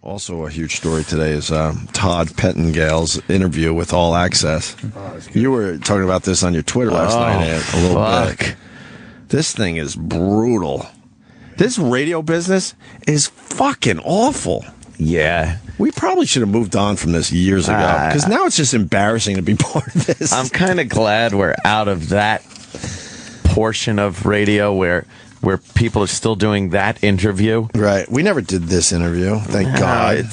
Also, a huge story today is Todd Pettengill's interview with All Access. You were talking about this on your Twitter last night, Ed, a little bit. This thing is brutal. This radio business is fucking awful. Yeah. We probably should have moved on from this years ago, because now it's just embarrassing to be part of this. I'm kind of glad we're out of that portion of radio where people are still doing that interview. Right. We never did this interview, thank God.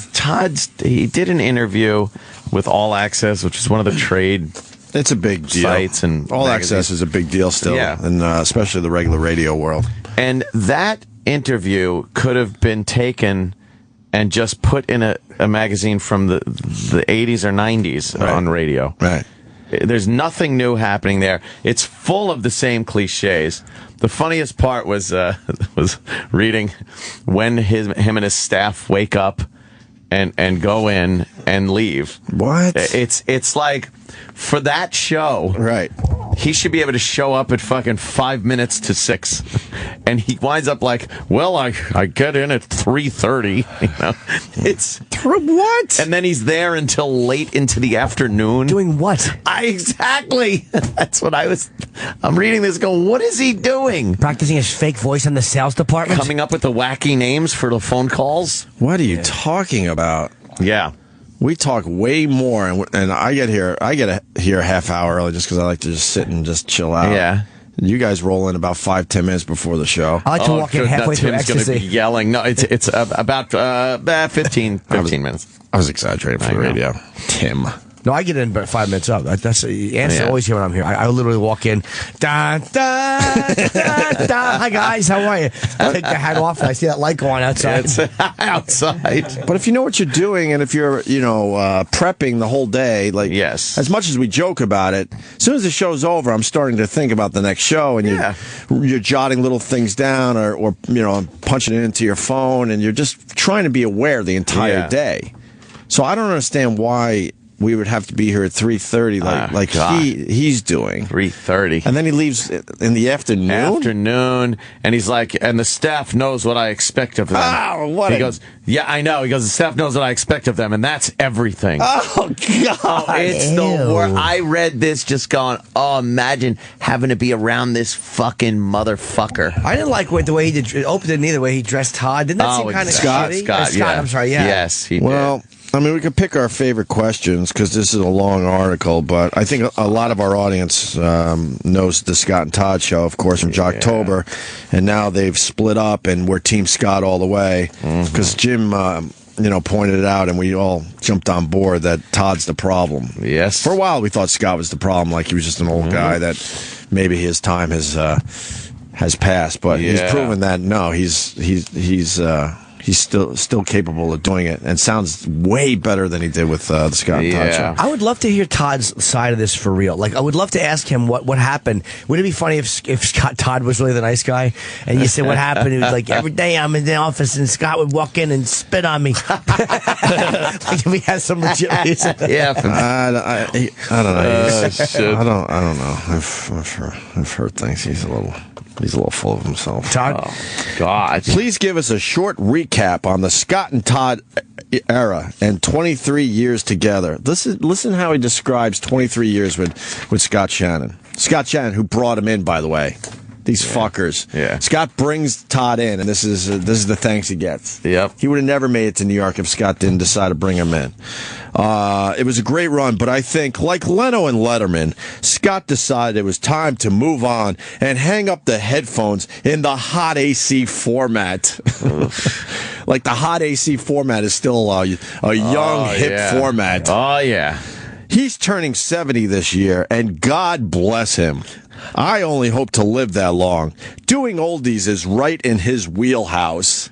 He did an interview with All Access, which is one of the trade It's a big deal. sites. And All magazines. Access is a big deal still, Yeah. and especially the regular radio world. And that interview could have been taken and just put in a magazine from the 80s or 90s on radio. Right. There's nothing new happening there. It's full of the same cliches. The funniest part was reading when him and his staff wake up and go in and leave. What? It's like, for that show, Right. he should be able to show up at fucking 5 minutes to 6, and he winds up like, well, I get in at 3:30. You know, it's What? and then he's there until late into the afternoon. Doing what? Exactly. That's what I'm reading this going, what is he doing? Practicing his fake voice in the sales department? Coming up with the wacky names for the phone calls? What are you talking about? Yeah. We talk way more, and I get here a half hour early just because I like to just sit and just chill out. Yeah. You guys roll in about 5-10 minutes before the show. I like to walk in halfway through Tim's going to be ecstasy. yelling. No, it's about 15 minutes. I was exaggerating for the radio. Tim. No, I get in about 5 minutes up. That's the answer. Always here when I'm here. I literally walk in. Da, da, da, da. Hi guys, how are you? I take the hat off and I see that light going outside. It's outside. But if you know what you're doing, and if you're, prepping the whole day, like, Yes. as much as we joke about it, as soon as the show's over, I'm starting to think about the next show, and you're jotting little things down, or punching it into your phone, and you're just trying to be aware the entire day. So I don't understand why we would have to be here at 3:30, like he's doing. 3:30. And then he leaves in the afternoon? And he's like, and the staff knows what I expect of them. Oh, what He goes, yeah, I know. He goes, the staff knows what I expect of them, and that's everything. Oh, God. It's the worst. I read this just going, imagine having to be around this fucking motherfucker. I didn't like the way he did. Opie didn't either, the way he dressed Todd. Didn't that seem kind of shitty? Scott, yeah. I'm sorry, yeah. Yes, he did. Well, I mean, we could pick our favorite questions because this is a long article, but I think a lot of our audience knows the Scott and Todd show, of course, from Jocktober, and now they've split up, and we're Team Scott all the way because Jim, pointed it out, and we all jumped on board that Todd's the problem. Yes. For a while, we thought Scott was the problem, like he was just an old guy that maybe his time has passed, but he's proven that no, he's still capable of doing it, and sounds way better than he did with the Scott and Todd show. I would love to hear Todd's side of this for real. Like, I would love to ask him what happened. Would it be funny if Scott Todd was really the nice guy, and you said what happened? He was like, every day I'm in the office, and Scott would walk in and spit on me. Like, if he has some legit reason. Yeah. I don't know. I don't know. I've heard things. He's a little full of himself. Todd? Oh, God. Please give us a short recap on the Scott and Todd era and 23 years together. Listen how he describes 23 years with Scott Shannon. Scott Shannon, who brought him in, by the way. These fuckers. Yeah. Scott brings Todd in, and this is the thanks he gets. Yep. He would have never made it to New York if Scott didn't decide to bring him in. It was a great run, but I think, like Leno and Letterman, Scott decided it was time to move on and hang up the headphones in the hot AC format. Like, the hot AC format is still a young, hip format. Oh, yeah. He's turning 70 this year, and God bless him. I only hope to live that long. Doing oldies is right in his wheelhouse.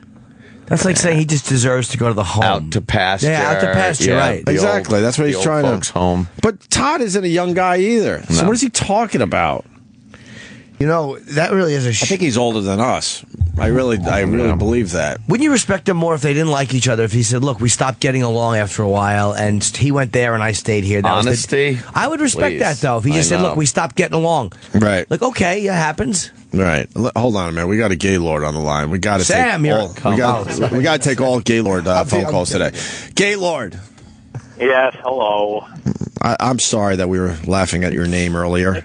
That's like saying he just deserves to go to the home. Out to pasture. Yeah, out to pasture, right. Exactly. That's what he's trying to. Folks home. But Todd isn't a young guy either. So what is he talking about? That really is I think he's older than us. I really believe that. Wouldn't you respect him more if they didn't like each other? If he said, "Look, we stopped getting along after a while, and he went there and I stayed here." That Honesty. I would respect that though. If he just said, "Look, we stopped getting along," Right. Like, okay, yeah, it happens. Right. Hold on a minute. We got a Gaylord on the line. We got to Sam, take you're- all. We got to take all Gaylord phone calls today. Gaylord. Yes, hello. I'm sorry that we were laughing at your name earlier.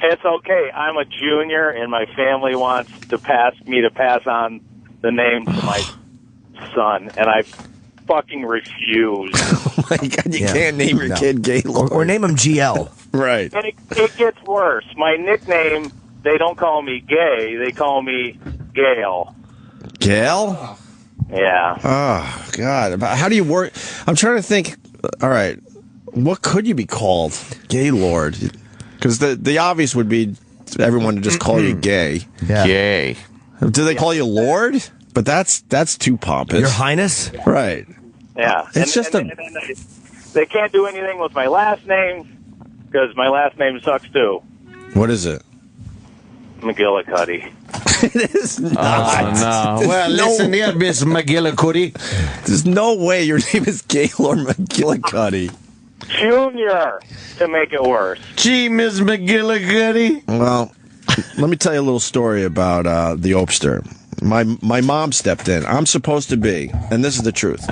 It's okay. I'm a junior, and my family wants to pass on the name to my son, and I fucking refuse. Oh my God, you can't name your kid Gaylord. Or name him GL. Right. And it gets worse. My nickname, they don't call me Gay, they call me Gail. Gail? Yeah. Oh, God. How do you work? I'm trying to think. All right. What could you be called? Gaylord. Because the obvious would be everyone to just call you gay. Yeah. Gay. Do they call you Lord? But that's too pompous. Your Highness? Right. Yeah. It's just and they can't do anything with my last name because my last name sucks too. What is it? McGillicuddy. It is not. Oh, no. Well, listen here, Miss McGillicuddy. There's no way your name is Gaylord McGillicuddy. Junior, to make it worse. Gee, Miss McGillicuddy. Well, let me tell you a little story about the Opster. My mom stepped in. I'm supposed to be, and this is the truth,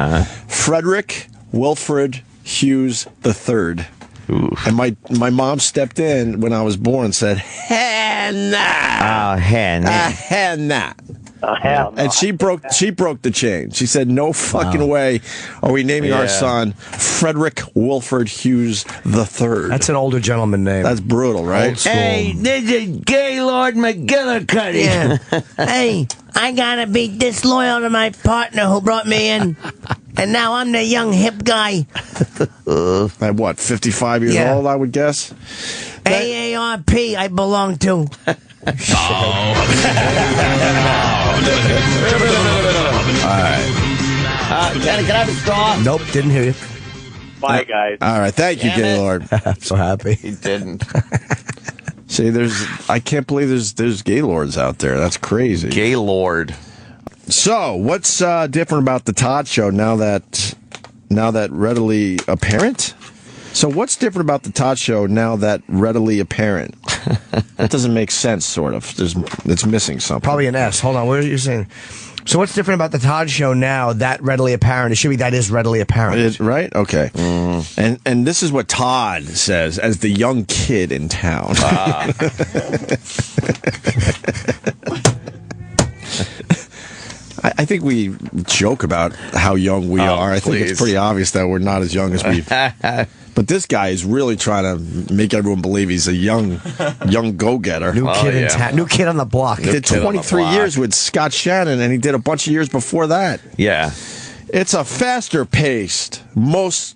Frederick Wilfred Hughes III. Oof. And my mom stepped in when I was born and said, Hannah! Oh, Hannah. Hannah! Hell no. And she broke the chain. She said, "No fucking way are we naming our son Frederick Wilfred Hughes III." That's an older gentleman name. That's brutal, right? Old school. Hey, this is Gaylord McGillicuddy. Yeah. Hey, I gotta be disloyal to my partner who brought me in. And now I'm the young hip guy. At what, 55 years Yeah. old, I would guess? AARP I belong to. Can I have a straw? Nope, didn't hear you. Bye, guys. All right, thank you, Damn it. Gaylord. I'm so happy. He didn't. See, I can't believe there's Gaylords out there. That's crazy. Gaylord. So, what's different about the Todd Show now that readily apparent? So, what's different about the Todd Show now that readily apparent? That doesn't make sense. Sort of. It's missing something. Probably an S. Hold on, what are you saying? So what's different about the Todd Show now that readily apparent? It should be that is readily apparent. Right? Okay. And this is what Todd says as the young kid in town. I think we joke about how young we are. I think please. it's pretty obvious that we're not as young as we. But this guy is really trying to make everyone believe he's a young go-getter. New kid in yeah. town. New kid on the block. He did kid on the 23 block. years with Scott Shannon, and he did a bunch of years before that. Yeah. It's a faster paced, it's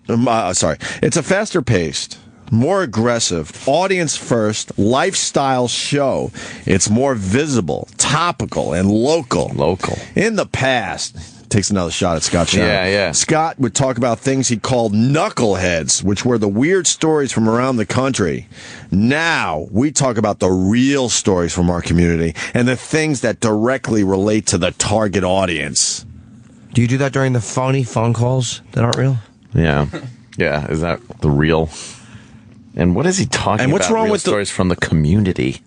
a faster paced, more aggressive, audience first, lifestyle show. It's more visible, topical, and local. Local. In the past, takes another shot at Scott Shannon. Yeah. Scott would talk about things he called knuckleheads, which were the weird stories from around the country. Now, we talk about the real stories from our community and the things that directly relate to the target audience. Do you do that during the phony phone calls that aren't real? Yeah. Yeah. Is that the real? And what is he talking And what's about? wrong Real with the- stories from the community?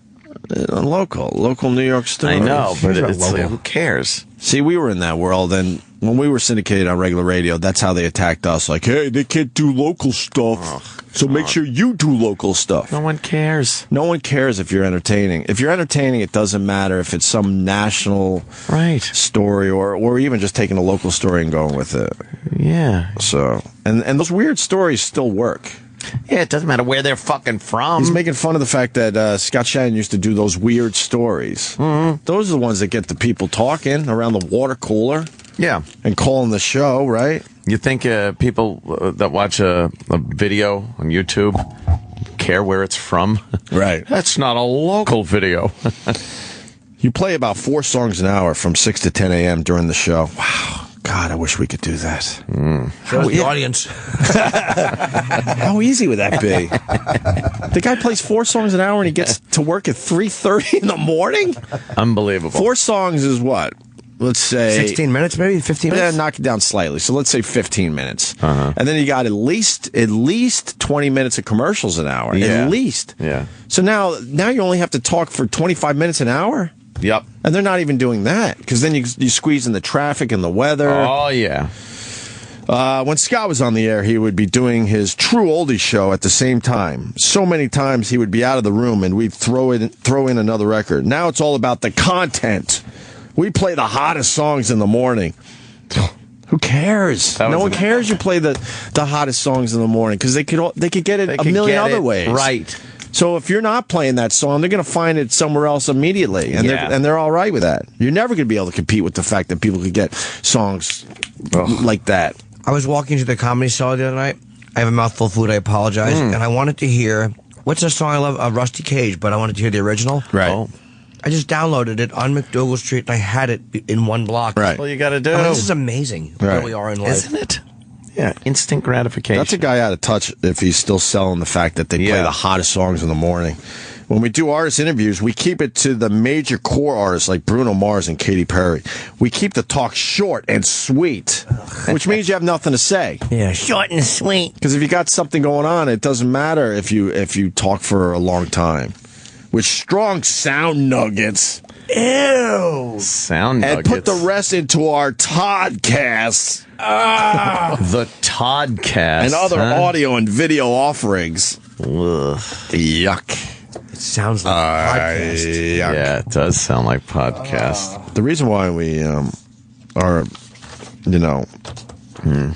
Local New York stories. I know, but These are it's local. who cares? See, we were in that world, and when we were syndicated on regular radio, that's how they attacked us. Like, hey, they can't do local stuff, so make sure you do local stuff. No one cares. No one cares if you're entertaining. If you're entertaining, it doesn't matter if it's some national Right. story or even just taking a local story and going with it. Yeah. So, and those weird stories still work. Yeah, it doesn't matter where they're fucking from. He's making fun of the fact that Scott Shannon used to do those weird stories. Mm-hmm. Those are the ones that get the people talking around the water cooler Yeah. and calling the show, right? You think people that watch a video on YouTube care where it's from? Right. That's not a local video. You play about 4 songs an hour from 6 to 10 a.m. during the show. Wow. God, I wish we could do that. Show the audience. How easy would that be? The guy plays 4 songs an hour and he gets to work at 3:30 in the morning? Unbelievable. 4 songs is what? Let's say 16 minutes, maybe 15 Yeah, minutes. knock it down slightly. So let's say 15 minutes. And then you got at least 20 minutes of commercials an hour. Yeah. At least. Yeah. So now you only have to talk for 25 minutes an hour? Yep. And they're not even doing that, because then you squeeze in the traffic and the weather. Oh, yeah. When Scott was on the air, he would be doing his True Oldies show at the same time. So many times he would be out of the room and we'd throw in another record. Now it's all about the content. We play the hottest songs in the morning. Who cares? No one cares you play the hottest songs in the morning, because they could get it a million other ways. Right. So if you're not playing that song, they're going to find it somewhere else immediately, and they're all right with that. You're never going to be able to compete with the fact that people could get songs like that. I was walking to the Comedy Cellar the other night. I have a mouthful of food. I apologize. And I wanted to hear, what's a song I love? Rusty Cage, but I wanted to hear the original. Right. Oh. I just downloaded it on McDougal Street, and I had it in one block. Right. Well, you got to do. I mean, this is amazing where we are in life. Isn't it? Yeah, instant gratification. That's a guy out of touch if he's still selling the fact that they play the hottest songs in the morning. When we do artist interviews, we keep it to the major core artists like Bruno Mars and Katy Perry. We keep the talk short and sweet, which means you have nothing to say. Yeah, short and sweet. Because if you got something going on, it doesn't matter if you talk for a long time. With strong sound nuggets. Ew. Sound nuggets. And put the rest into our Toddcast. The Toddcast. And other audio and video offerings. Ugh. Yuck. It sounds like a podcast. Yeah, it does sound like podcast. The reason why we are,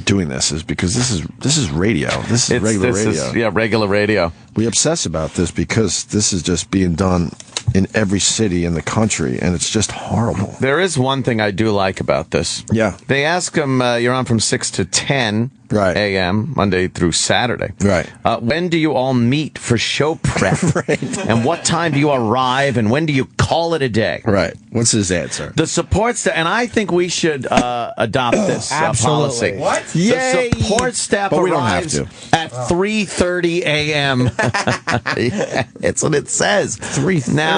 doing this is because this is radio. This is regular radio. Regular radio. We obsess about this because this is just being done in every city in the country, and it's just horrible. There is one thing I do like about this. Yeah. They ask them, you're on from 6 to 10 a.m., Monday through Saturday. Right. When do you all meet for show prep? Right. And what time do you arrive, and when do you call it a day? Right. What's his answer? The support staff, and I think we should adopt this policy. What? The support staff But we don't have arrives to. at 3:30 a.m. It's what it says. 3:30.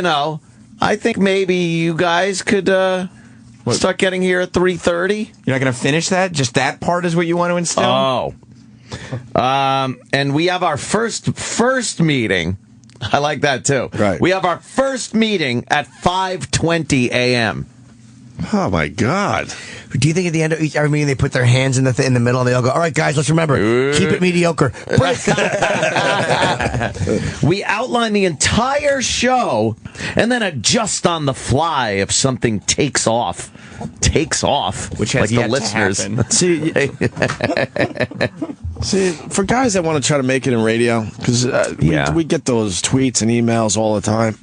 Now, I think maybe you guys could start getting here at 3:30. You're not going to finish that? Just that part is what you want to instill? Oh. And we have our first meeting. I like that, too. Right. We have our first meeting at 5:20 a.m. Oh, my God. Do you think at the end of every meeting they put their hands in the middle and they all go, all right, guys, let's remember, keep it mediocre. We outline the entire show and then adjust on the fly if something takes off. Which has like yet the listeners. to happen. See, for guys that want to try to make it in radio, because we get those tweets and emails all the time,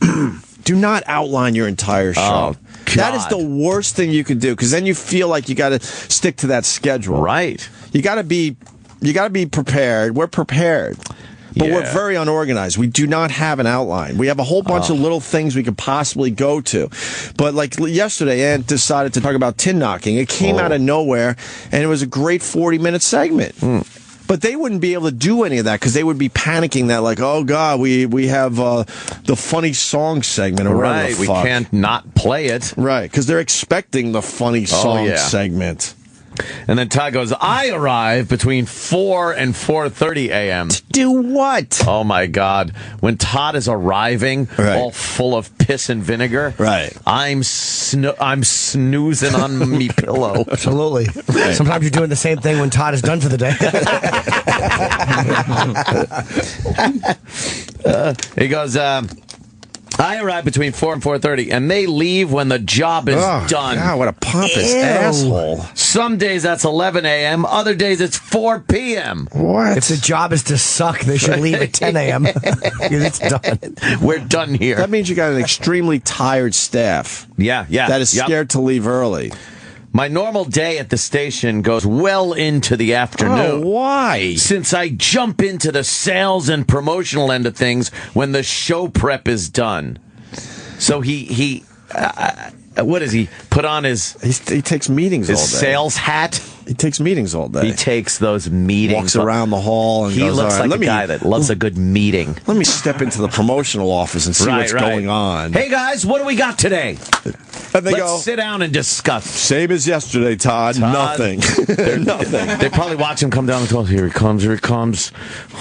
do not outline your entire show. Oh, that is the worst thing you could do, because then you feel like you got to stick to that schedule. Right. You got to be prepared. We're prepared. But we're very unorganized. We do not have an outline. We have a whole bunch of little things we could possibly go to. But like yesterday, Ant decided to talk about tin knocking. It came out of nowhere, and it was a great 40-minute segment. But they wouldn't be able to do any of that because they would be panicking that, like, oh, God, we have the funny song segment or whatever the We fuck. can't not play it. Right, because they're expecting the funny song segment. And then Todd goes, I arrive between 4 and 4:30 a.m. Do what? Oh, my God. When Todd is arriving, all full of piss and vinegar, I'm snoozing on me pillow. Absolutely. Sometimes you're doing the same thing when Todd is done for the day. He goes, I arrive between 4 and 4:30, and they leave when the job is done. God, what a pompous asshole. Some days that's 11 a.m., other days it's 4 p.m. What? If the job is to suck, they should leave at 10 a.m. It's done. We're done here. That means you got an extremely tired staff. Yeah. That is scared to leave early. My normal day at the station goes well into the afternoon. Oh, why? Since I jump into the sales and promotional end of things when the show prep is done. So he what does he put on his? He takes meetings all day. His sales hat. He takes meetings all day. He takes those meetings. Walks around the hall and he goes, looks all right, like a guy that loves a good meeting. Let me step into the promotional office and see what's going on. Hey guys, what do we got today? And they Let's sit down and discuss. Same as yesterday, Todd. Nothing. Nothing. They probably watch him come down the tunnel. Here he comes.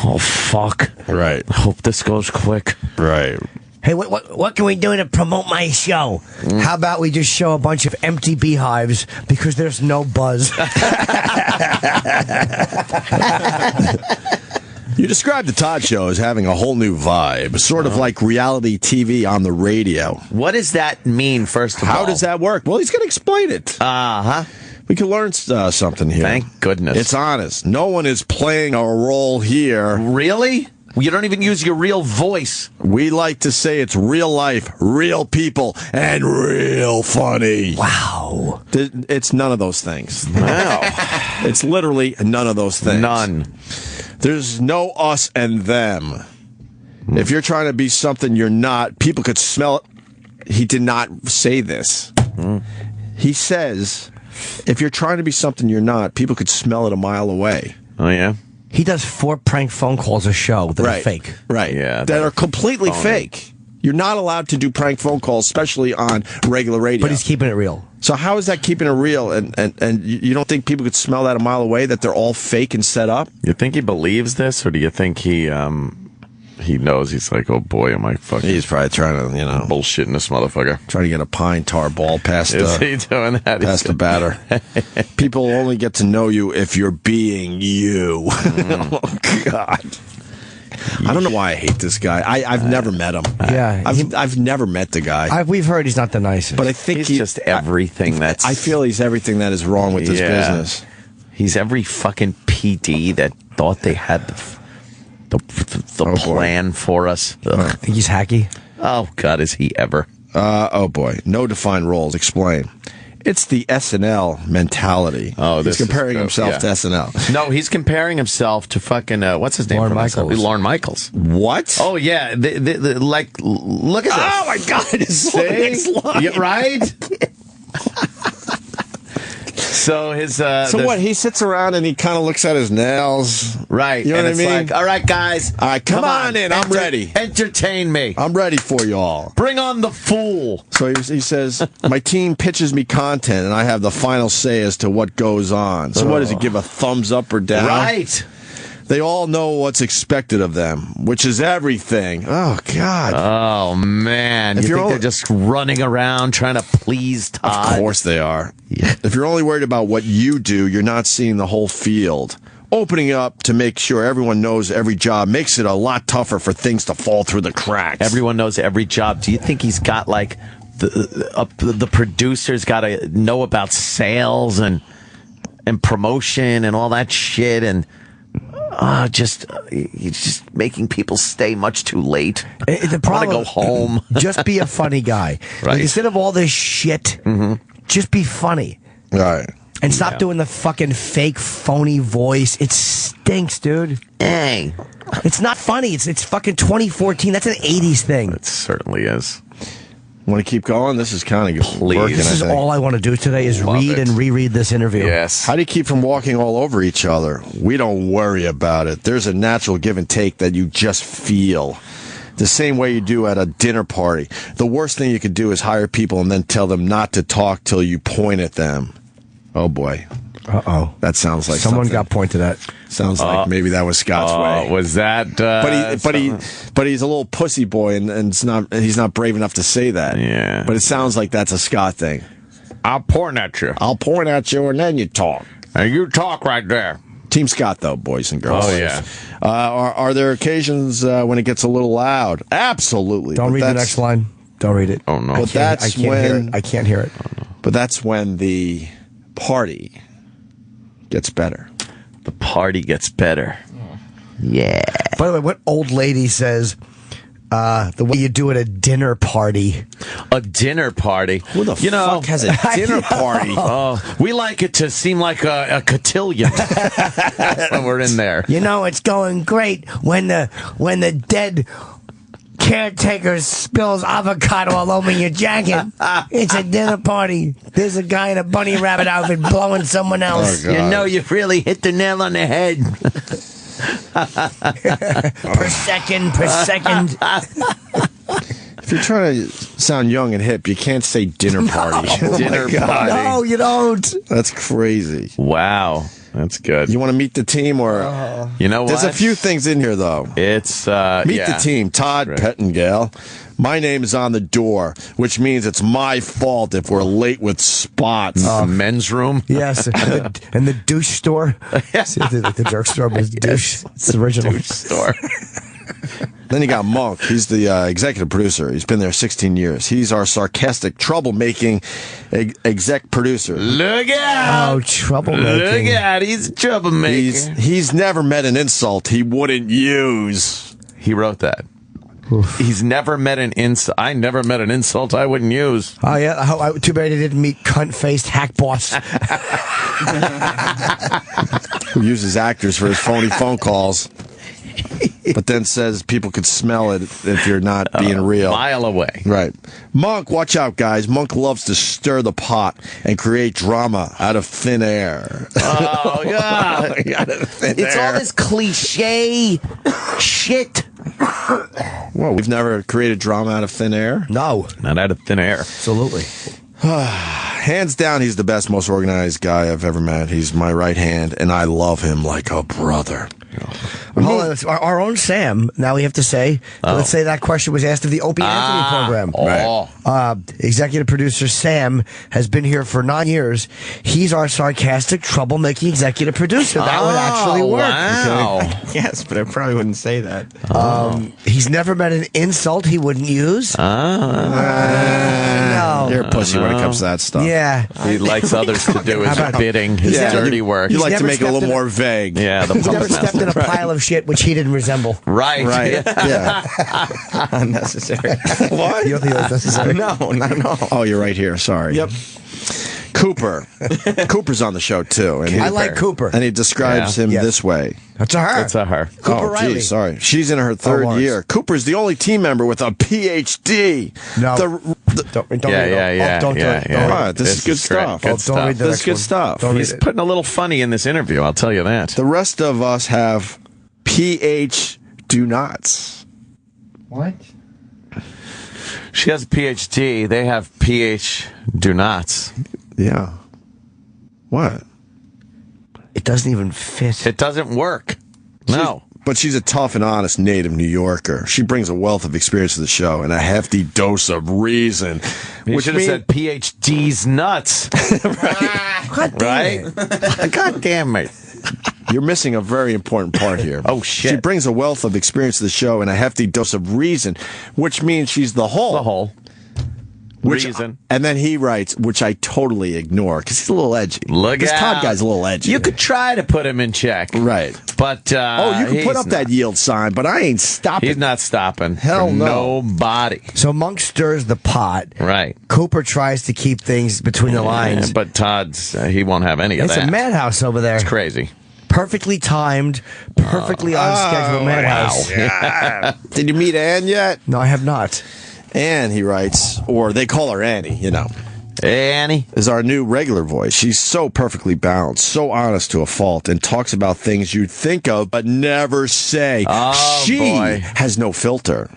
Oh, fuck. Right. I hope this goes quick. Right. Hey, what can we do to promote my show? How about we just show a bunch of empty beehives because there's no buzz? You described the Todd Show as having a whole new vibe, sort of like reality TV on the radio. What does that mean, first of all? How does that work? Well, he's going to explain it. Uh-huh. We can learn something here. Thank goodness. It's honest. No one is playing a role here. Really? You don't even use your real voice. We like to say it's real life, real people, and real funny. Wow. It's none of those things. Wow. It's literally none of those things. None. There's no us and them. If you're trying to be something you're not, people could smell it. He did not say this. He says, if you're trying to be something you're not, people could smell it a mile away. Oh, yeah? He does 4 prank phone calls a show that are fake. Right. Yeah. That are completely fake. You're not allowed to do prank phone calls, especially on regular radio. But he's keeping it real. So how is that keeping it real? And you don't think people could smell that a mile away, that they're all fake and set up? You think he believes this, or do you think he knows? He's like, oh boy, am I fucking... He's probably trying to, bullshitting this motherfucker. trying to get a pine tar ball past Is he doing that? past the batter. People only get to know you if you're being you. Oh, God. I don't know why I hate this guy. I've never met him. Yeah, I've never met the guy. We've heard he's not the nicest. But I think He's just everything that's... I feel he's everything that is wrong with this business. He's every fucking PD that thought they had the plan for us. I think he's hacky. Oh, God, is he ever? Oh, boy. No defined roles. Explain. It's the SNL mentality. Oh, he's comparing himself to yeah. SNL. No, he's comparing himself to fucking, what's his name? Lorne Michaels. Lorne Michaels. What? Oh, yeah. Like, look at this. Oh, my God. It's next line. Yeah, right? So his what? He sits around and he kind of looks at his nails. Right. You know and what I it's mean? like, all right, guys. All right, come on in. I'm ready. Entertain me. I'm ready for y'all. Bring on the fool. So he says, my team pitches me content and I have the final say as to what goes on. So what does he give, a thumbs up or down? Right. They all know what's expected of them, which is everything. Oh, God. Oh, man. If You you're think all- they're just running around trying to please Todd? Of course they are. If you're only worried about what you do, you're not seeing the whole field. Opening up to make sure everyone knows every job makes it a lot tougher for things to fall through the cracks. Everyone knows every job. Do you think he's got, like, the producers got to know about sales and promotion and all that shit and... he's just making people stay much too late. The problem, I want to go home. Just be a funny guy. Right. Like, instead of all this shit, just be funny. Right. And stop doing the fucking fake, phony voice. It stinks, dude. Hey. It's not funny. It's fucking 2014. That's an 80s thing. It certainly is. Want to keep going? This is kind of Please. working, This is I think. all I want to do today is Love read it. and reread this interview. Yes. How do you keep from walking all over each other? We don't worry about it. There's a natural give and take that you just feel. The same way you do at a dinner party. The worst thing you could do is hire people and then tell them not to talk till you point at them. Oh, boy. Uh-oh. That sounds like Someone something. got pointed at. Sounds like maybe that was Scott's way. Was that... But he's a little pussy boy, and he's not brave enough to say that. Yeah. But it sounds like that's a Scott thing. I'll point at you. I'll point at you, and then you talk. And you talk right there. Team Scott, though, boys and girls. Oh, yeah. Are there occasions when it gets a little loud? Absolutely. Don't But read the that's- next line. Don't read it. Oh, no. But that's I can't when hear it. I can't hear it. But that's when the party gets better. The party gets better. Yeah. By the way, what old lady says the way you do at a dinner party? A dinner party. Who the fuck has a dinner party? Oh, we like it to seem like a cotillion when we're in there. You know, it's going great when the dead caretaker spills avocado all over your jacket. It's a dinner party. There's a guy in a bunny rabbit outfit blowing someone else. Oh, God. You know, you've really hit the nail on the head. Per second. If you're trying to sound young and hip, you can't say dinner party. Dinner party. No, you don't. That's crazy. Wow. That's good. You want to meet the team, or You know what? there's a few things in here though. It's Meet the team: Todd, Right. Pettengill, My name is on the door, which means it's my fault if we're late with spots. The men's room. Yes, and the douche store. See, the jerk store, but it's douche. It's the original Douche store. Then you got Monk. He's the executive producer. He's been there 16 years. He's our sarcastic, troublemaking exec producer. Look out! Oh, troublemaking. Look out! He's a troublemaker. He's never met an insult he wouldn't use. He wrote that. He's never met an insult. I never met an insult I wouldn't use. Oh, yeah. Too bad he didn't meet cunt-faced hack boss. Who uses actors for his phony phone calls. But then says people could smell it if you're not being real. A mile away. Right. Monk, watch out, guys. Monk loves to stir the pot and create drama out of thin air. Oh, God. It's all this cliche shit. Whoa, we've never created drama out of thin air? No. Not out of thin air. Absolutely. Hands down, he's the best, most organized guy I've ever met. He's my right hand, and I love him like a brother. Our own Sam, now we have to say, let's say that question was asked of the Opie Anthony program. Oh. Executive producer Sam has been here for 9 years. He's our sarcastic, troublemaking executive producer. That would actually work. Wow. Okay. Yes, but I probably wouldn't say that. He's never met an insult he wouldn't use. No. You're a pussy when it comes to that stuff. Yeah. He likes others to do his bidding, his dirty work. You like to never make it a stepped little in more vague. Yeah, the He's never puppet stepped in a pile of shit which he didn't resemble. Right. Right. Yeah. Unnecessary. What? You don't think that's necessary? No, not at all. Oh, you're right here. Sorry. Yep. Cooper. Cooper's on the show, too. And I like Cooper. And he describes him Yes. this way. That's a her. It's a her. Cooper Riley. Geez, sorry. She's in her third Lawrence. year. Cooper's the only team member with a PhD. No. The- Don't Yeah, read it. yeah, yeah, Don't do yeah, it. yeah. Don't read What? it. This is good is great. stuff. Good Don't stuff. read the This next is good one. stuff. Don't read He's it. putting a little funny in this interview, I'll tell you that. The rest of us have PH do nots. What? She has a PhD. They have PH do nots. Yeah. What? It doesn't even fit. It doesn't work. No. But she's a tough and honest native New Yorker. She brings a wealth of experience to the show and a hefty dose of reason. You should have said PhD's nuts. God damn it. Right? God damn it. You're missing a very important part here. Oh, shit. She brings a wealth of experience to the show and a hefty dose of reason, which means she's the whole. The whole reason. And then he writes, which I totally ignore because he's a little edgy. Look This out. Todd guy's a little edgy. You could try to put him in check. Right. But, You can put he's up that yield sign, but I ain't stopping. He's not stopping. Hell for no. Nobody. So Monk stirs the pot. Right. Cooper tries to keep things between the lines. But Todd's, he won't have any of It's that. a madhouse over there. It's crazy. Perfectly timed, perfectly on schedule madhouse. Did you meet Ann yet? No, I have not. Ann, he writes, or they call her Annie, you know, Annie. is our new regular voice. She's so perfectly balanced, so honest to a fault, and talks about things you'd think of but never say. Oh, she boy. has no filter.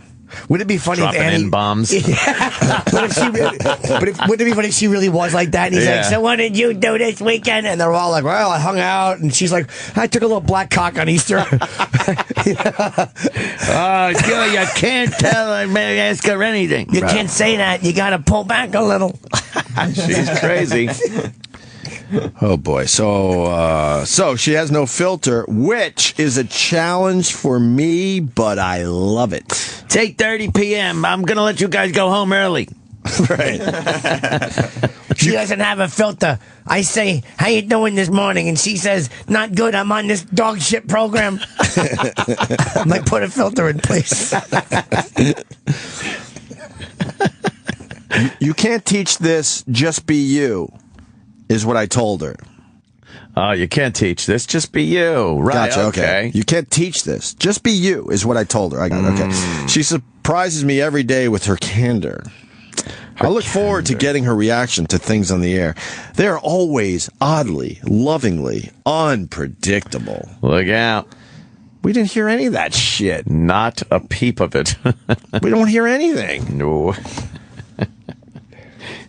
Would it be funny Dropping if Annie... N-bombs. Wouldn't it be funny if she really was like that? And he's like, Yeah. so what did you do this weekend? And they're all like, well, I hung out. And she's like, I took a little black cock on Easter. Oh, you can't tell. I may ask her anything. You can't say that. You got to pull back a little. She's crazy. Oh boy. So she has no filter, which is a challenge for me, but I love it. It's 8:30 p.m. I'm going to let you guys go home early. Right. She doesn't have a filter. I say, how you doing this morning? And she says, not good. I'm on this dog shit program. I'm like, put a filter in place. You can't teach this, just be you, is what I told her. Oh, you can't teach this. Just be you. Right. Gotcha, okay. You can't teach this. Just be you, is what I told her. I got it, okay. She surprises me every day with her candor. I look forward to getting her reaction to things on the air. They are always oddly, lovingly, unpredictable. Look out. We didn't hear any of that shit. Not a peep of it. We don't hear anything. No.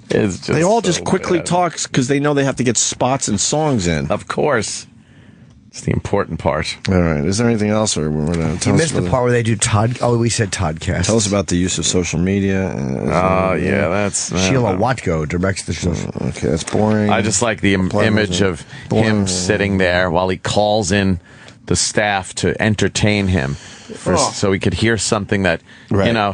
It's just They all so just quickly bad. talk because they know they have to get spots and songs in. Of course. It's the important part. All right. Is there anything else? Or we're gonna You missed the part where they do Todd. Oh, we said Toddcast. Tell us about the use of social media. Yeah, that's... Sheila Watko directs the show. Okay, that's boring. I just like the image of him sitting there while he calls in the staff to entertain him so he could hear something that,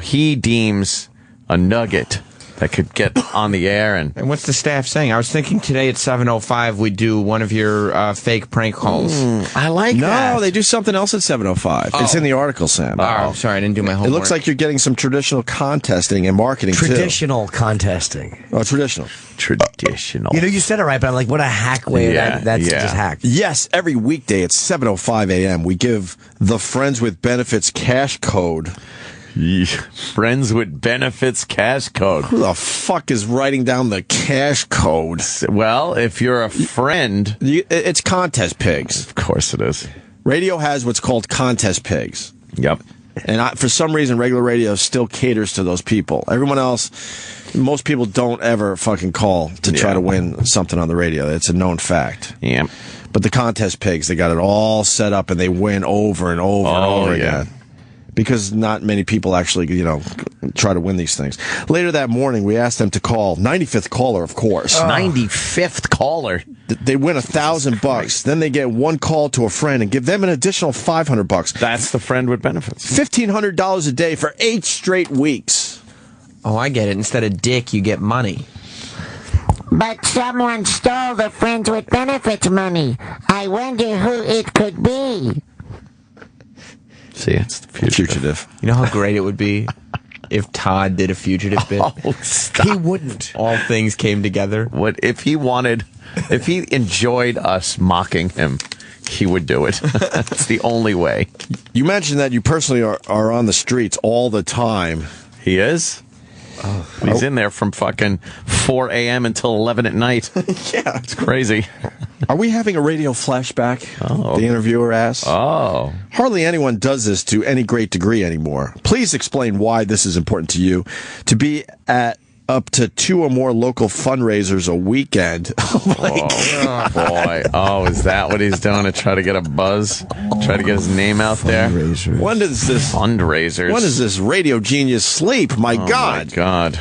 he deems a nugget that could get on the air. And what's the staff saying? I was thinking today at 7:05 we'd do one of your fake prank calls. I like that. No, they do something else at 7:05. It's in the article, Sam. Oh, sorry, I didn't do my homework. It looks like you're getting some traditional contesting and marketing, Traditional contesting. Oh, traditional. Traditional. You said it right, but I'm like, what a hack way. That's just hack. Yes, every weekday at 7:05 a.m., we give the Friends with Benefits cash code. Friends with Benefits cash code. Who the fuck is writing down the cash code? Well, if you're a friend... It's Contest Pigs. Of course it is. Radio has what's called Contest Pigs. Yep. And for some reason, regular radio still caters to those people. Everyone else, most people don't ever fucking call to try to win something on the radio. It's a known fact. Yeah. But the Contest Pigs, they got it all set up and they win over and over and over again. Because not many people actually, try to win these things. Later that morning, we asked them to call. 95th caller, of course. 95th caller. They win $1,000. Then they get one call to a friend and give them an additional $500. That's the Friend with Benefits. $1,500 a day for 8 straight weeks. Oh, I get it. Instead of dick, you get money. But someone stole the Friends with Benefits money. I wonder who it could be. See, it's the fugitive. You know how great it would be if Todd did a fugitive bit? Oh, stop. He wouldn't. All things came together. If he enjoyed us mocking him, he would do it. That's the only way. You mentioned that you personally are on the streets all the time. He is? He's in there from fucking 4 a.m. until 11 at night. Yeah. It's crazy. Are we having a radio flashback? The interviewer asked. Oh. Hardly anyone does this to any great degree anymore. Please explain why this is important to you. To be at up to 2 or more local fundraisers a weekend. Oh, my God. Boy. Oh, is that what he's doing to try to get a buzz? Try to get his name out there? When does this... Fundraisers. When does this radio genius sleep? My God. My God.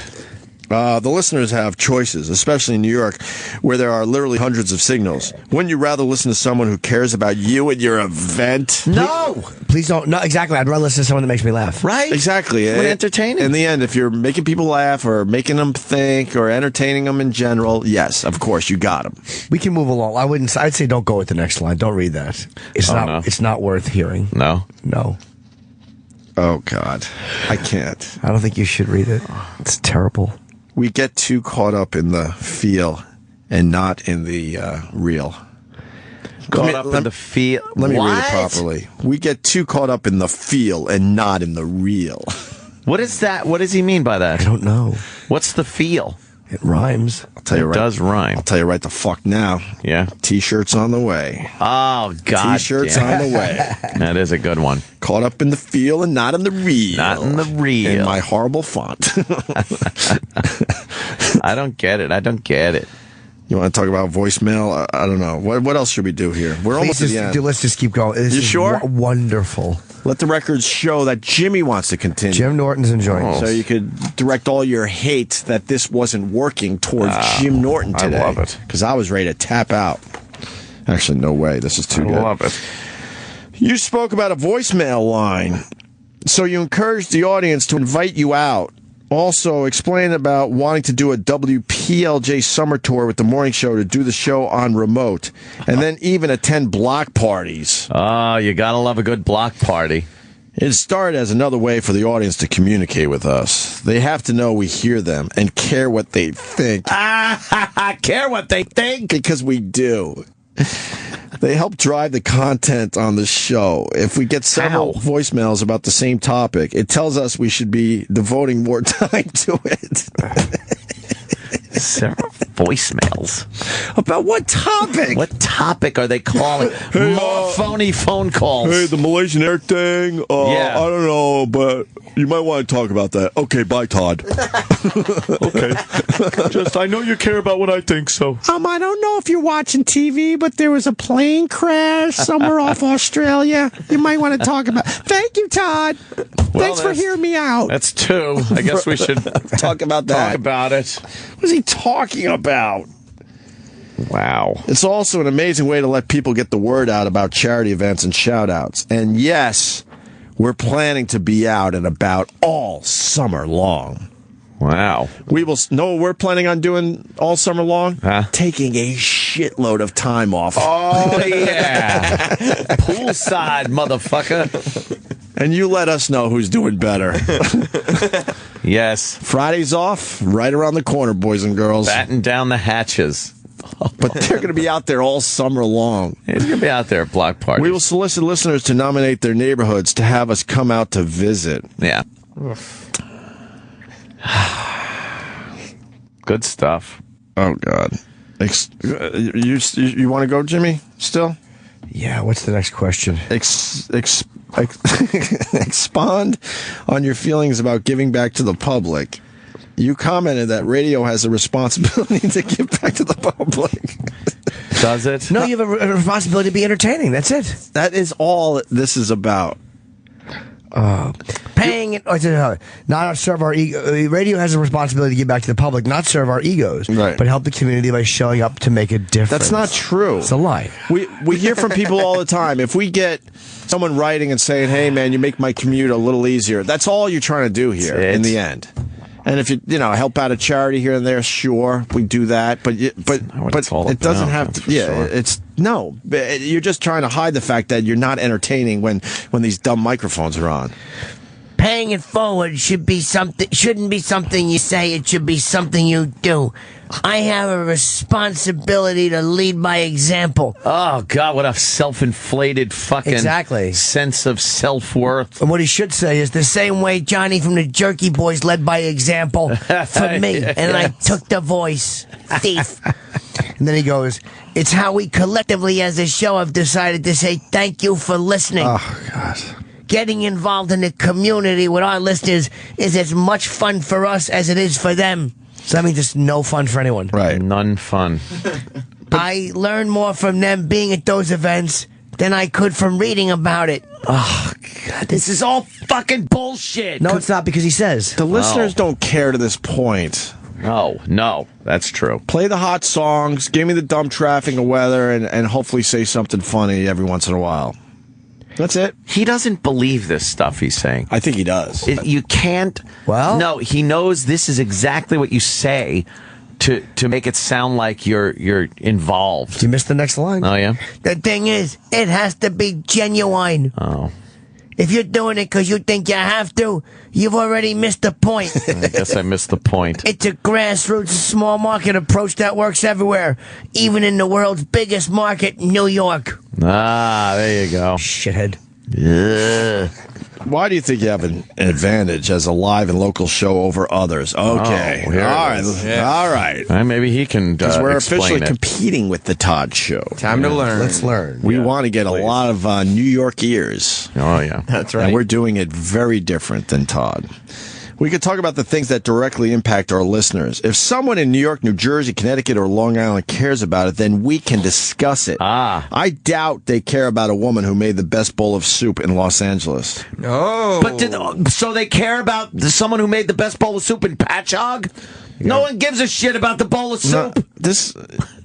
The listeners have choices, especially in New York, where there are literally hundreds of signals. Wouldn't you rather listen to someone who cares about you and your event? No! Please don't. No, exactly. I'd rather listen to someone that makes me laugh. Right? Exactly. Entertaining. In the end, if you're making people laugh or making them think or entertaining them in general, yes, of course, you got them. We can move along. I'd say don't go with the next line. Don't read that. It's not worth hearing. No? No. Oh, God. I can't. I don't think you should read it. It's terrible. We get too caught up in the feel and not in the real. Caught up in the feel. Let me read it properly. We get too caught up in the feel and not in the real. What is that? What does he mean by that? I don't know. What's the feel? It rhymes. I'll tell you right. It does rhyme. I'll tell you right the fuck now. Yeah. T-shirts on the way. Oh, God. T-shirts on the way. That is a good one. Caught up in the feel and not in the real. Not in the real. In my horrible font. I don't get it. You want to talk about voicemail? I don't know. What else should we do here? We're almost at the end. Let's just keep going. This You is sure? Wonderful. Let the records show that Jimmy wants to continue. Jim Norton's enjoying it. So you could direct all your hate that this wasn't working towards Jim Norton today. I love it. Because I was ready to tap out. Actually, no way. This is too good. I love it. You spoke about a voicemail line. So you encouraged the audience to invite you out. Also, explain about wanting to do a WPLJ summer tour with the morning show to do the show on remote. And then even attend block parties. Oh, you gotta love a good block party. It started as another way for the audience to communicate with us. They have to know we hear them and care what they think. Care what they think? Because we do. They help drive the content on the show. If we get several voicemails about the same topic, it tells us we should be devoting more time to it. Several voicemails. About what topic? What topic are they calling? Hey, More phony phone calls. Hey, the Malaysian Air thing? Yeah. I don't know, but you might want to talk about that. Okay, bye, Todd. Okay. Just, I know you care about what I think, so. I don't know if you're watching TV, but there was a plane crash somewhere off Australia. You might want to talk about. Thank you, Todd. Thanks for hearing me out. That's two. I guess we should Talk about that. talk about it. What is he talking about? Wow. It's also an amazing way to let people get the word out about charity events and shout-outs. And yes, we're planning to be out and about all summer long. Wow. We will know what we're planning on doing all summer long? Huh? Taking a shitload of time off. Oh, yeah. Poolside, motherfucker. And you let us know who's doing better. Yes. Friday's off, right around the corner, boys and girls. Batten down the hatches. But they're going to be out there all summer long. He's going to be out there at block parties. We will solicit listeners to nominate their neighborhoods to have us come out to visit. Yeah. Good stuff. Oh, God. You want to go, Jimmy, still? Yeah, what's the next question? Expand on your feelings about giving back to the public. You commented that radio has a responsibility to give back to the public. Does it? No, you have a responsibility to be entertaining. That's it. That is all this is about. Paying it, not serve our ego. Radio has a responsibility to give back to the public, not serve our egos, Right. but help the community by showing up to make a difference. That's not true. It's a lie. We hear from people all the time. If we get someone writing and saying, "Hey, man, you make my commute a little easier," that's all you're trying to do here in the end. And if you help out a charity here and there, sure, we do that. But it doesn't have to. Yeah, sure. it's no. You're just trying to hide the fact that you're not entertaining when these dumb microphones are on. Paying it forward shouldn't be something you say, it should be something you do. I have a responsibility to lead by example. Oh, God, what a self-inflated fucking sense of self-worth. And what he should say is The same way Johnny from the Jerky Boys led by example for me, and I took the voice. Thief. and then he goes, It's how we collectively as a show have decided to say thank you for listening. Oh, God. Getting involved in the community with our listeners is as much fun for us as it is for them. So that means it's no fun for anyone. Right. None fun. I learn more from them being at those events than I could from reading about it. Oh, God. This is all fucking bullshit. No, it's not, because he says. The listeners don't care to this point. No, that's true. Play the hot songs, give me the dumb traffic and weather, and hopefully say something funny every once in a while. That's it. He doesn't believe this stuff he's saying. I think he does. You can't. Well, no, he knows this is exactly what you say to make it sound like you're involved. You missed the next line. Oh, yeah? The thing is, it has to be genuine. Oh. If you're doing it because you think you have to, you've already missed the point. I guess I missed the point. It's a grassroots, small market approach that works everywhere, even in the world's biggest market, New York. Ah, there you go. Shithead. Yeah. Why do you think you have an advantage as a live and local show over others? Okay. Oh, here it all right. is. All right. Maybe he can Because we're officially explain it. competing with the Todd Show. Time to learn. Let's learn. We want to get a lot of New York ears. Oh, yeah. That's right. And we're doing it very different than Todd. We could talk about the things that directly impact our listeners. If someone in New York, New Jersey, Connecticut, or Long Island cares about it, then we can discuss it. I doubt they care about a woman who made the best bowl of soup in Los Angeles. Oh. But so they care about someone who made the best bowl of soup in Patchogue? No one gives a shit about the bowl of soup.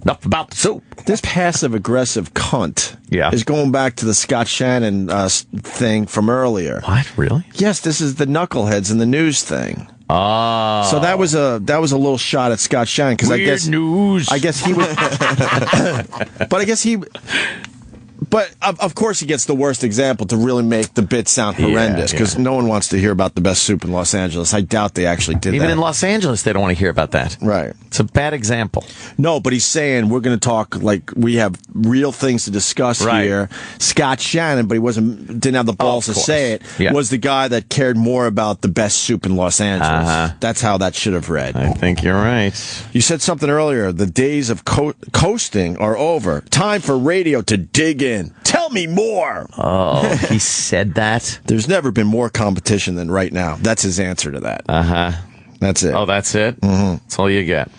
Enough about the soup. This passive-aggressive cunt is going back to the Scott Shannon thing from earlier. What? Really? Yes, this is the knuckleheads in the news thing. Oh. So that was a little shot at Scott Shannon because I guess news. he was, but I guess he. But of course, he gets the worst example to really make the bit sound horrendous because no one wants to hear about the best soup in Los Angeles. I doubt they actually did Even that. in Los Angeles, they don't want to hear about that. Right. It's a bad example. No, but he's saying we're going to talk like we have real things to discuss here. Scott Shannon, but he didn't have the balls to say it, was the guy that cared more about the best soup in Los Angeles. That's how that should have read. I think you're right. You said something earlier. The days of coasting are over. Time for radio to dig in. Tell me more. Oh, he said that? There's never been more competition than right now. That's his answer to that. That's it. Oh, that's it? Mm-hmm. That's all you get.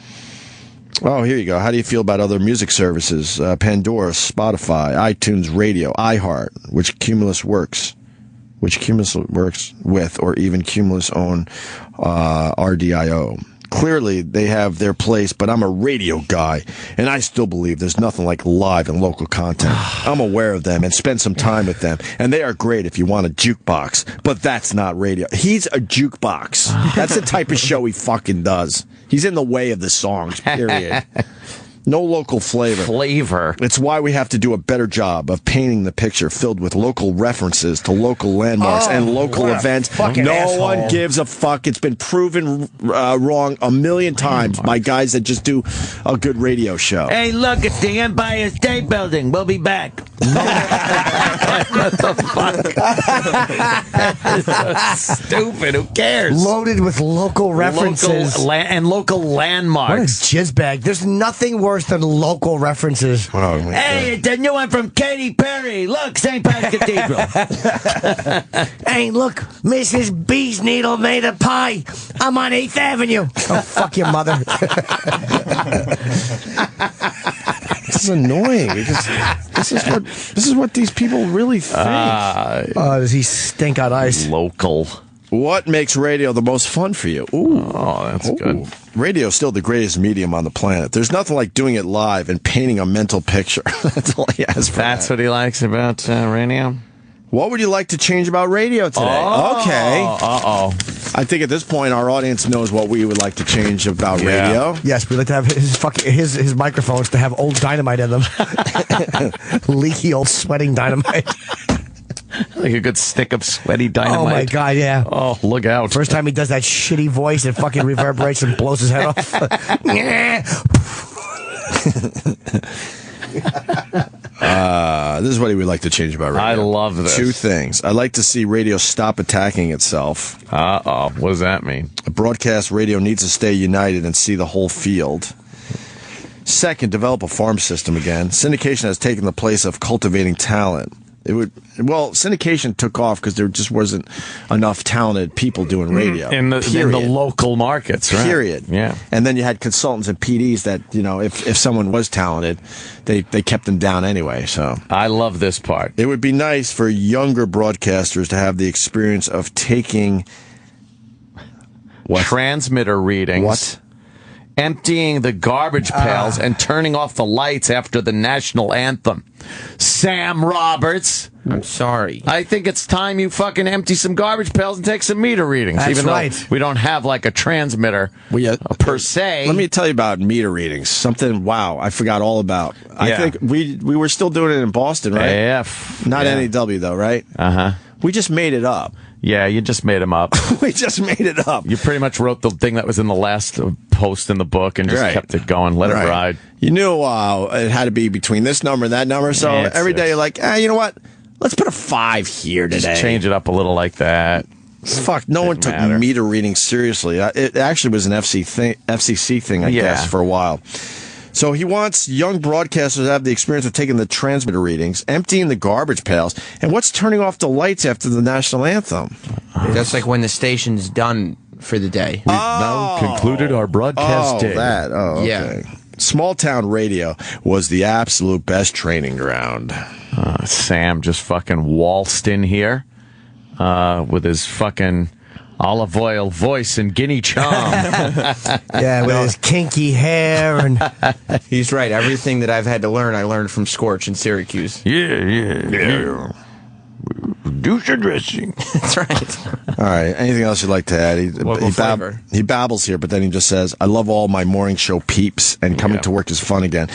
Oh, here you go. How do you feel about other music services? Pandora, Spotify, iTunes Radio, iHeart, which Cumulus works with, or even Cumulus own RDIO. Clearly, they have their place, but I'm a radio guy, and I still believe there's nothing like live and local content. I'm aware of them and spend some time with them, and they are great if you want a jukebox, but that's not radio. He's a jukebox. That's the type of show he fucking does. He's in the way of the songs, period. No local flavor. It's why we have to do a better job of painting the picture filled with local references to local landmarks and local events. No one gives a fuck. It's been proven wrong a million times by guys that just do a good radio show. Hey, look, it's the Empire State Building. We'll be back. What the fuck? So stupid. Who cares? Loaded with local references. And local landmarks. What a jizzbag. There's nothing worse than local references. Hey, it's a new one from Katy Perry. Look, St. Pat's Cathedral. Hey, look, Mrs. B's Needle made a pie. I'm on 8th Avenue. Oh, fuck your mother. This is annoying because this is what these people really think. Does he stink on ice? Local. What makes radio the most fun for you? Ooh. Oh, that's good. Radio is still the greatest medium on the planet. There's nothing like doing it live and painting a mental picture. That's all he has for That's what he likes about radio? What would you like to change about radio today? Okay. I think at this point our audience knows what we would like to change about radio. Yes, we'd like to have his microphones to have old dynamite in them. Leaky old sweating dynamite. Like a good stick of sweaty dynamite. Oh my god, yeah. Oh, look out. First time he does that shitty voice, it fucking reverberates and blows his head off. This is what he would like to change about radio. I love this. 2 things. I'd like to see radio stop attacking itself. What does that mean? A broadcast radio needs to stay united and see the whole field. Second, develop a farm system again. Syndication has taken the place of cultivating talent. Syndication took off because there just wasn't enough talented people doing radio. In the local markets, right? Period. Yeah. And then you had consultants and PDs that, if someone was talented, they kept them down anyway. So I love this part. It would be nice for younger broadcasters to have the experience of taking transmitter readings. Emptying the garbage pails and turning off the lights after the national anthem. Sam Roberts. I'm sorry. I think it's time you fucking empty some garbage pails and take some meter readings. That's even right. though we don't have like a transmitter per se. Let me tell you about meter readings. Something, I forgot all about. I think we were still doing it in Boston, right? AF. Not NAW though, right? We just made it up. Yeah, you just made them up. We just made it up. You pretty much wrote the thing that was in the last post in the book and just kept it going. Let it ride. You knew it had to be between this number and that number. So every day you're like, you know what? Let's put a 5 here today. Just change it up a little like that. Fuck, no one took meter readings seriously. It actually was an FCC thing, I guess, for a while. So he wants young broadcasters to have the experience of taking the transmitter readings, emptying the garbage pails, and what's turning off the lights after the national anthem? That's like when the station's done for the day. We've now concluded our broadcast day. Okay. Yeah. Small town radio was the absolute best training ground. Sam just fucking waltzed in here with his fucking olive oil voice and guinea charm. Yeah, with his kinky hair and He's right. Everything that I've had to learn, I learned from Scorch in Syracuse. Yeah. Douche dressing. That's right. All right. Anything else you'd like to add? He babbles here, but then he just says, I love all my morning show peeps, and coming to work is fun again.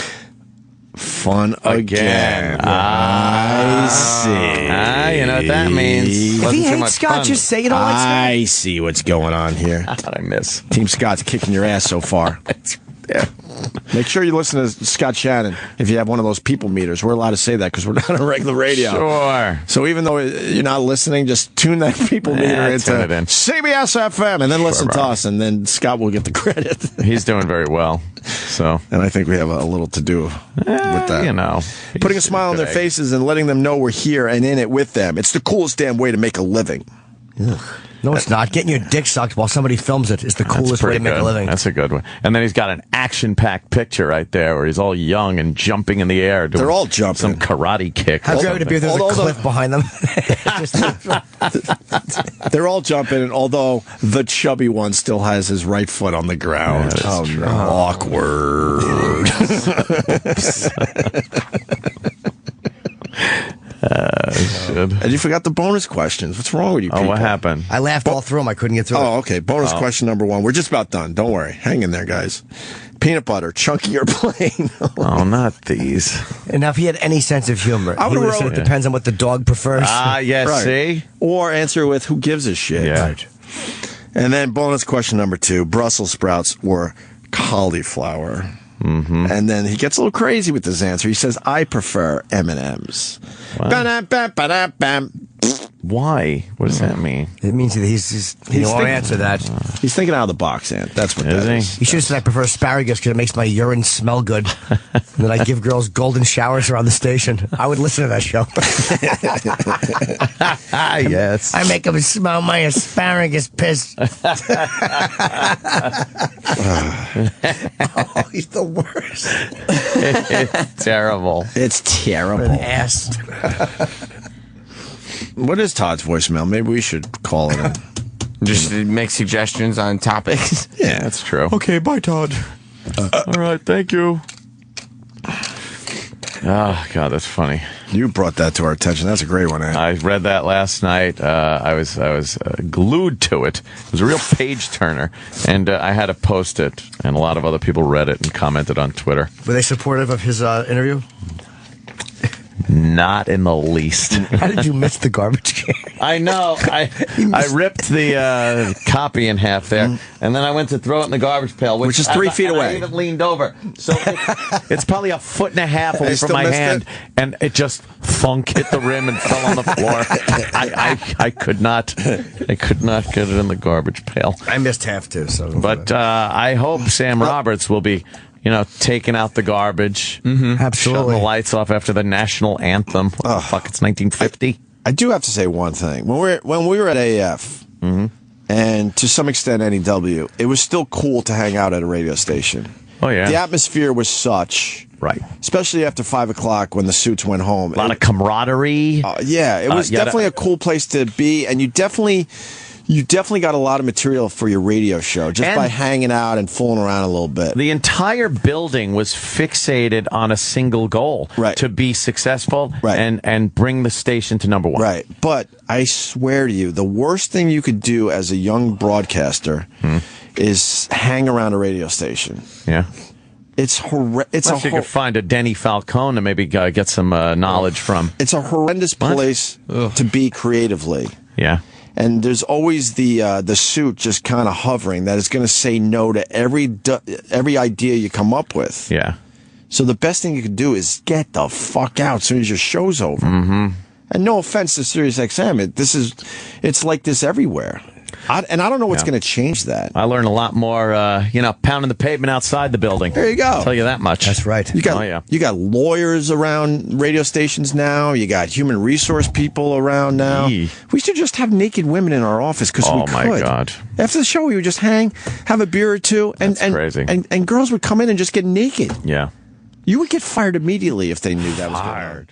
Fun again. I see. You know what that means. If Wasn't he too hates much Scott, fun. just say, you know what, Scott? I see what's going on here. What I miss. Team Scott's kicking your ass so far. Yeah. Make sure you listen to Scott Shannon if you have one of those people meters. We're allowed to say that because we're not on regular radio. Sure. So even though you're not listening, just tune that people meter into tune it in. CBS FM and then listen to bro. us, and then Scott will get the credit. He's doing very well. So, And I think we have a little to do with that. you know. Putting a smile on their faces and letting them know we're here and in it with them. It's the coolest damn way to make a living. No, it's not. Getting your dick sucked while somebody films it is the coolest way to make a living. That's a good one. And then he's got an action-packed picture right there where he's all young and jumping in the air. Doing They're all jumping. some karate kick. How great would it be if there's a cliff behind them? They're all jumping, although the chubby one still has his right foot on the ground. Yeah, Oh, no. Awkward. And you forgot the bonus questions. What's wrong with you people? Oh, what happened? I laughed all through them. I couldn't get through Oh, it. okay. Bonus question number 1. We're just about done. Don't worry. Hang in there, guys. Peanut butter, chunky or plain? Oh, not these. And now, if he had any sense of humor, I he would've would have said wrote- it depends on what the dog prefers. Yeah, Right. see? Or answer with who gives a shit. Yeah. Right. And then bonus question number 2, Brussels sprouts or cauliflower? Mm-hmm. And then he gets a little crazy with his answer. He says, I prefer M&M's. Ba-da-ba-ba-da-bam. Why? What does that mean? It means that he won't thinking- answer that. He's thinking out of the box, Ant. That's what Is that he? is. He should have said I prefer asparagus because it makes my urine smell good. And then I give girls golden showers around the station. I would listen to that show. Yes. I make them smell my asparagus piss. Oh, he's the worst. It's terrible. It's terrible. An ass. What is Todd's voicemail? Maybe we should call it in. Just to make suggestions on topics. Yeah, That's true. Okay, bye, Todd. All right, thank you. Oh, God, that's funny. You brought that to our attention. That's a great one, Ant. I read that last night. I was glued to it. It was a real page turner, and I had to post it. And a lot of other people read it and commented on Twitter. Were they supportive of his interview? Not in the least. How did you miss the garbage can? I know. I ripped the copy in half there, and then I went to throw it in the garbage pail, Which is 3 feet and away. I even leaned over, so it's probably a foot and a half away from still my missed hand, it? and it just thunk hit the rim and fell on the floor. I could not get it in the garbage pail. I missed half too. So, But I hope Sam Roberts will be, taking out the garbage, shutting absolutely. the lights off after the national anthem. What the fuck? It's 1950. I do have to say one thing. When we were at AF, and to some extent NEW, it was still cool to hang out at a radio station. Oh yeah, The atmosphere was such, right. especially after 5 o'clock when the suits went home. A lot of camaraderie. Yeah, it was definitely a cool place to be, and you definitely got a lot of material for your radio show just And by hanging out and fooling around a little bit. The entire building was fixated on a single goal, Right. to be successful, Right. and bring the station to number 1. Right, but I swear to you, the worst thing you could do as a young broadcaster is hang around a radio station. Yeah. It's it's Unless you could find a Denny Falcone to maybe get some knowledge from. it's a horrendous place to be creatively. Yeah. And there's always the suit just kind of hovering that is going to say no to every idea you come up with. Yeah. So the best thing you can do is get the fuck out as soon as your show's over. Mm-hmm. And no offense to Sirius XM, it's like this everywhere. I don't know what's going to change that. I learned a lot more, pounding the pavement outside the building. There you go. I'll tell you that much. That's right. You got lawyers around radio stations now. You got human resource people around now. Yee. We should just have naked women in our office because we Oh, could. my God. After the show, we would just hang, have a beer or two, and That's crazy. And girls would come in and just get naked. Yeah. You would get fired immediately if they knew that was going on.